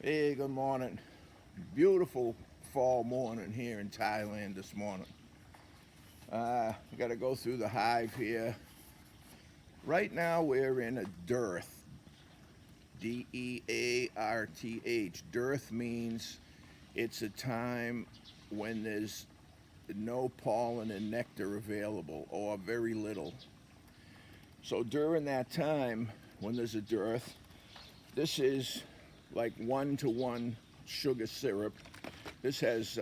Hey, good morning. Beautiful fall morning here in Thailand this morning. We got to go through the hive here. Right now we're in a dearth. Dearth. Dearth means it's a time when there's no pollen and nectar available or very little. So during that time when there's a dearth, this is like 1-to-1 sugar syrup. This has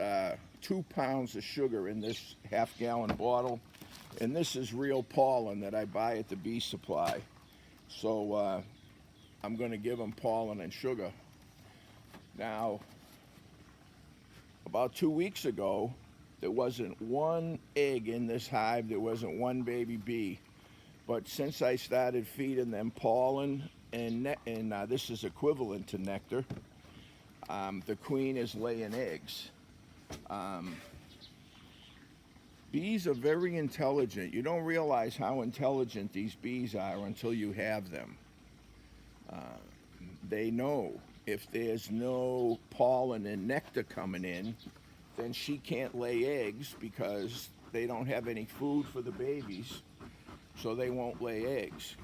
2 pounds of sugar in this half-gallon bottle, and this is real pollen that I buy at the bee supply. So I'm going to give them pollen and sugar. Now, about 2 weeks ago, there wasn't one egg in this hive. There wasn't one baby bee. But since I started feeding them pollen and this is equivalent to nectar, the queen is laying eggs. Um, Bees are very intelligent. You don't realize how intelligent these bees are until you have them. Uh, they know if there's no pollen and nectar coming in, then she can't lay eggs because they don't have any food for the babies, so they won't lay eggs.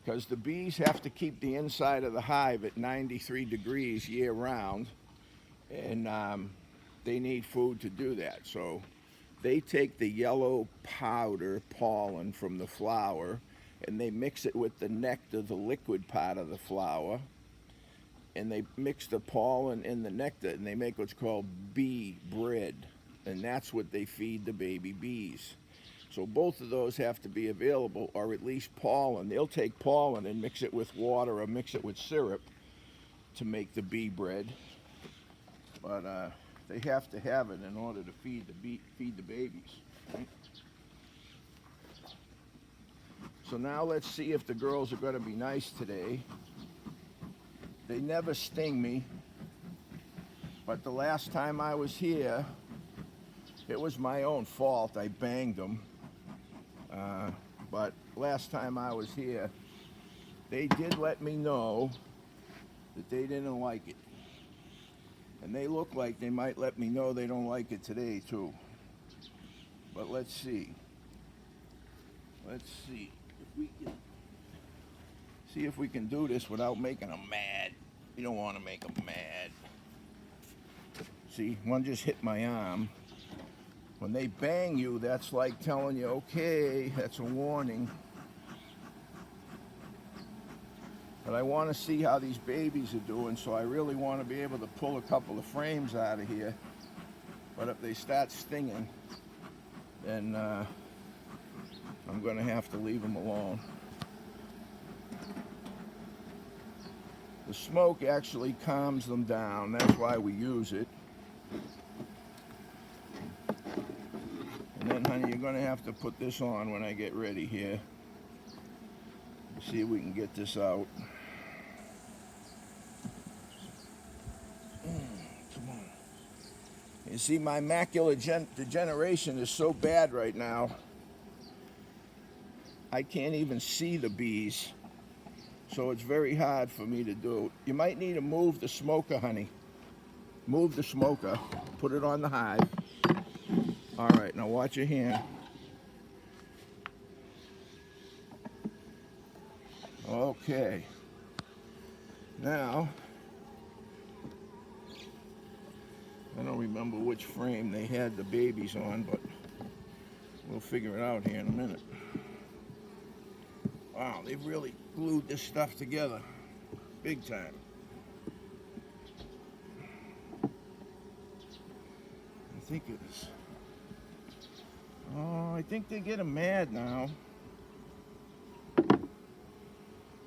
Because the bees have to keep the inside of the hive at 93 degrees year round, and they need food to do that. So they take the yellow powder pollen from the flower and they mix it with the nectar, the liquid part of the flower, and they mix the pollen and the nectar and they make what's called bee bread, and that's what they feed the baby bees. So both of those have to be available, or at least pollen. They'll take pollen and mix it with water or mix it with syrup to make the bee bread, but they have to have it in order to feed the babies. Right? So now let's see if the girls are going to be nice today. They never sting me, but the last time I was here, it was my own fault. I banged them. But last time I was here, they did let me know that they didn't like it. And they look like they might let me know they don't like it today too. But let's see. Let's see if we can do this without making them mad. You don't want to make them mad. See, one just hit my arm. When they bang you, that's like telling you, okay, that's a warning. But I want to see how these babies are doing, so I really want to be able to pull a couple of frames out of here. But if they start stinging, then I'm going to have to leave them alone. The smoke actually calms them down. That's why we use it. And then, honey, you're going to have to put this on when I get ready here. See if we can get this out. Come on. You see, my macular degeneration is so bad right now, I can't even see the bees. So it's very hard for me to do. You might need to move the smoker, honey. Move the smoker. Put it on the hive. All right, now watch your hand. Okay. Now, I don't remember which frame they had the babies on, but we'll figure it out here in a minute. Wow, they've really glued this stuff together. Big time. I think it is. Oh, I think they're getting mad now.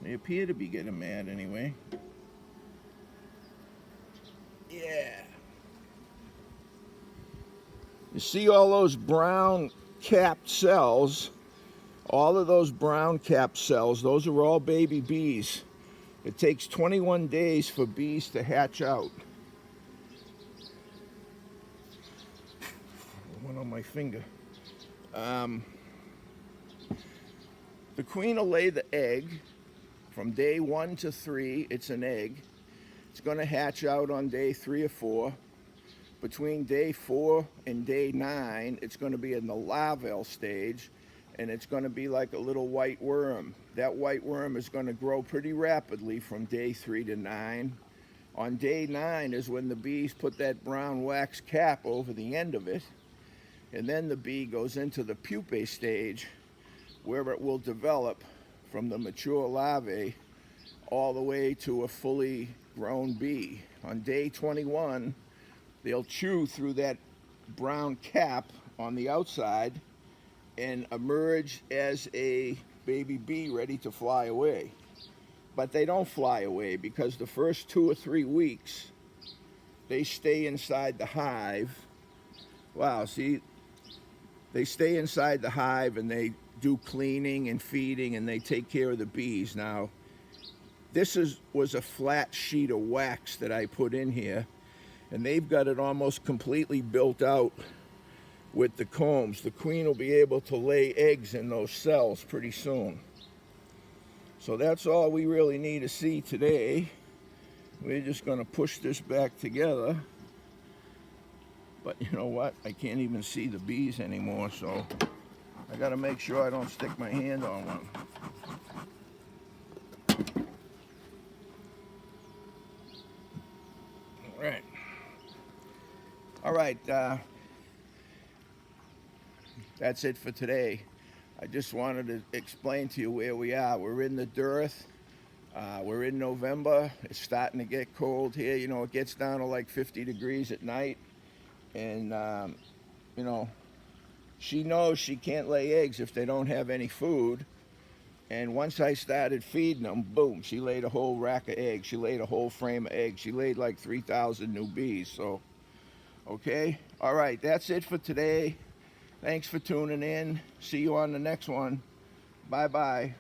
They appear to be getting mad anyway. Yeah. You see all those brown capped cells? All of those brown capped cells, those are all baby bees. It takes 21 days for bees to hatch out. One on my finger. The queen will lay the egg. From day 1 to 3, it's an egg. It's going to hatch out on day 3 or 4. Between day 4 and day 9, it's going to be in the larval stage, and it's going to be like a little white worm. That white worm is going to grow pretty rapidly from day 3 to 9. On day 9 is when the bees put that brown wax cap over the end of it, and then the bee goes into the pupae stage, where it will develop from the mature larvae all the way to a fully grown bee. On day 21, they'll chew through that brown cap on the outside and emerge as a baby bee ready to fly away. But they don't fly away, because the first 2 or 3 weeks they stay inside the hive. Wow, see, they stay inside the hive and they do cleaning and feeding, and they take care of the bees. Now, this was a flat sheet of wax that I put in here, and they've got it almost completely built out with the combs. The queen will be able to lay eggs in those cells pretty soon. So that's all we really need to see today. We're just going to push this back together. But you know what? I can't even see the bees anymore, so I got to make sure I don't stick my hand on one. All right, that's it for today. I just wanted to explain to you where we are. We're in the dearth. We're in November. It's starting to get cold here. You know, it gets down to like 50 degrees at night. And, you know, she knows she can't lay eggs if they don't have any food. And once I started feeding them, boom, she laid a whole rack of eggs. She laid a whole frame of eggs. She laid like 3,000 new bees. So, okay. All right, that's it for today. Thanks for tuning in. See you on the next one. Bye-bye.